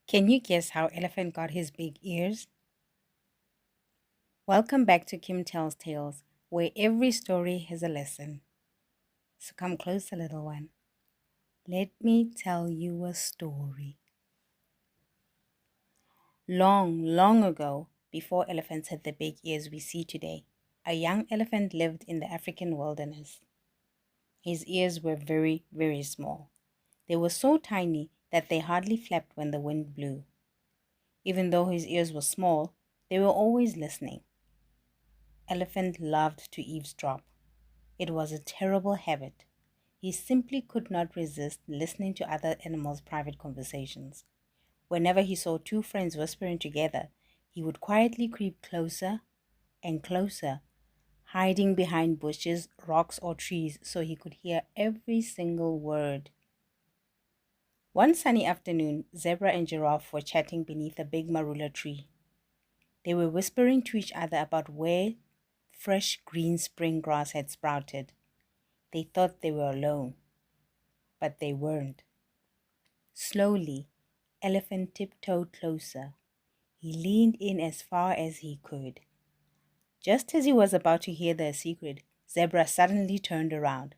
Can you guess how elephant got his big ears? Welcome back to Kim Tells Tales, where every story has a lesson. So come closer, little one. Let me tell you a story. Long, long ago, before elephants had the big ears we see today, a young elephant lived in the African wilderness. His ears were very, very small. They were so tiny that they hardly flapped when the wind blew. Even though his ears were small, they were always listening. Elephant loved to eavesdrop. It was a terrible habit. He simply could not resist listening to other animals' private conversations. Whenever he saw two friends whispering together, he would quietly creep closer and closer, hiding behind bushes, rocks, or trees so he could hear every single word. One sunny afternoon, Zebra and Giraffe were chatting beneath a big marula tree. They were whispering to each other about where fresh green spring grass had sprouted. They thought they were alone, but they weren't. Slowly, Elephant tiptoed closer. He leaned in as far as he could. Just as he was about to hear their secret, Zebra suddenly turned around.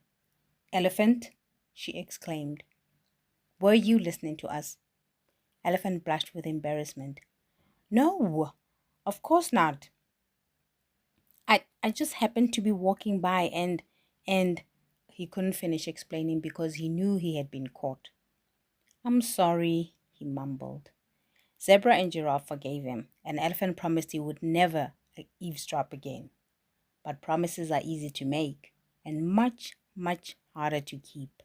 Elephant, she exclaimed, were you listening to us? Elephant blushed with embarrassment. No, of course not. I just happened to be walking by and he couldn't finish explaining because he knew he had been caught. I'm sorry, he mumbled. Zebra and Giraffe forgave him, and Elephant promised he would never eavesdrop again. But promises are easy to make and much, much harder to keep.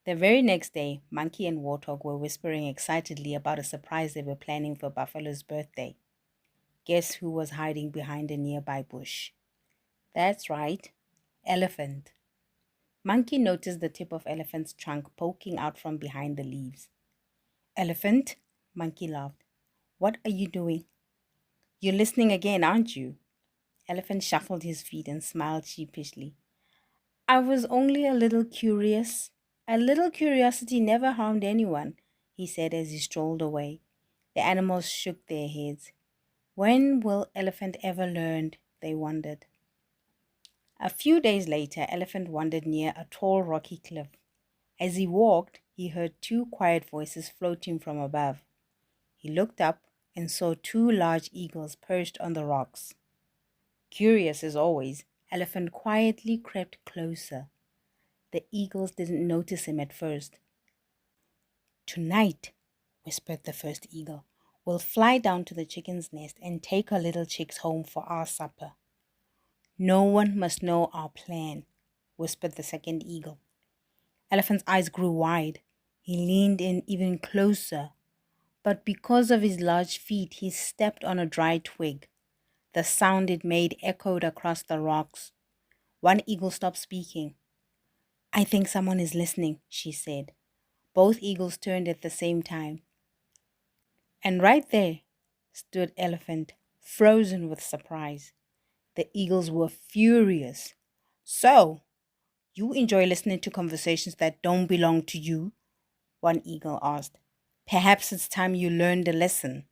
The very next day, Monkey and Warthog were whispering excitedly about a surprise they were planning for Buffalo's birthday. Guess who was hiding behind a nearby bush? That's right, Elephant. Monkey noticed the tip of Elephant's trunk poking out from behind the leaves. Elephant, Monkey laughed. What are you doing? You're listening again, aren't you? Elephant shuffled his feet and smiled sheepishly. I was only a little curious. A little curiosity never harmed anyone, he said as he strolled away. The animals shook their heads. When will Elephant ever learn? They wondered. A few days later, Elephant wandered near a tall rocky cliff. As he walked, he heard two quiet voices floating from above. He looked up and saw two large eagles perched on the rocks. Curious as always, Elephant quietly crept closer. The eagles didn't notice him at first. Tonight, whispered the first eagle, we'll fly down to the chicken's nest and take our little chicks home for our supper. No one must know our plan, whispered the second eagle. Elephant's eyes grew wide. He leaned in even closer, but because of his large feet, he stepped on a dry twig. The sound it made echoed across the rocks. One eagle stopped speaking. I think someone is listening, she said. Both eagles turned at the same time. And right there stood Elephant, frozen with surprise. The eagles were furious. So, you enjoy listening to conversations that don't belong to you? One eagle asked. Perhaps it's time you learned a lesson.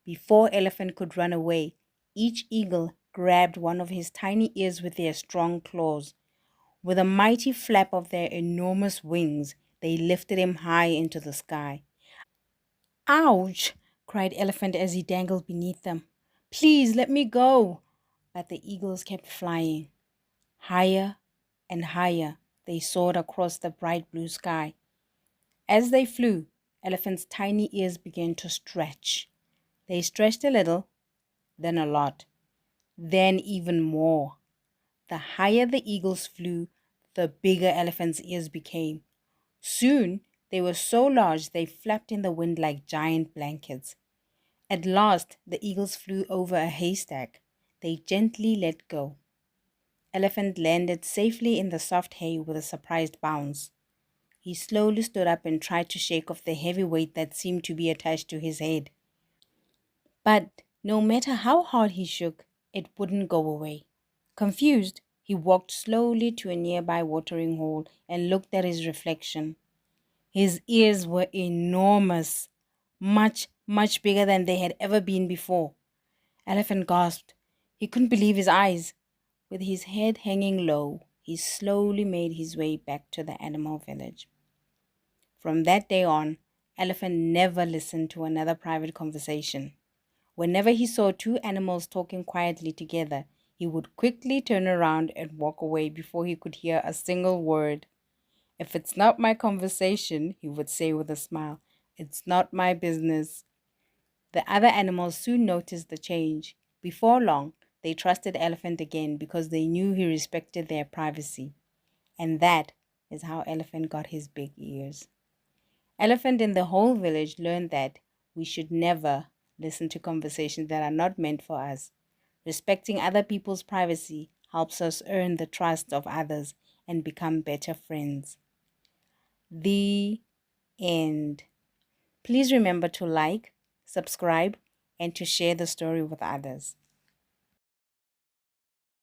Before Elephant could run away, each eagle grabbed one of his tiny ears with their strong claws. With a mighty flap of their enormous wings, they lifted him high into the sky. Ouch! Cried Elephant as he dangled beneath them. Please let me go! But the eagles kept flying. Higher and higher they soared across the bright blue sky. As they flew, Elephant's tiny ears began to stretch. They stretched a little, then a lot, then even more. The higher the eagles flew, the bigger Elephant's ears became. Soon they were so large they flapped in the wind like giant blankets. At last the eagles flew over a haystack. They gently let go. Elephant landed safely in the soft hay with a surprised bounce. He slowly stood up and tried to shake off the heavy weight that seemed to be attached to his head. But no matter how hard he shook, it wouldn't go away. Confused, he walked slowly to a nearby watering hole and looked at his reflection. His ears were enormous, much, much bigger than they had ever been before. Elephant gasped. He couldn't believe his eyes. With his head hanging low, he slowly made his way back to the animal village. From that day on, Elephant never listened to another private conversation. Whenever he saw two animals talking quietly together, he would quickly turn around and walk away before he could hear a single word. If it's not my conversation, he would say with a smile, it's not my business. The other animals soon noticed the change. Before long, they trusted Elephant again because they knew he respected their privacy. And that is how Elephant got his big ears. Elephant in the whole village learned that we should never listen to conversations that are not meant for us. Respecting other people's privacy helps us earn the trust of others and become better friends. The end. Please remember to like, subscribe, and to share the story with others.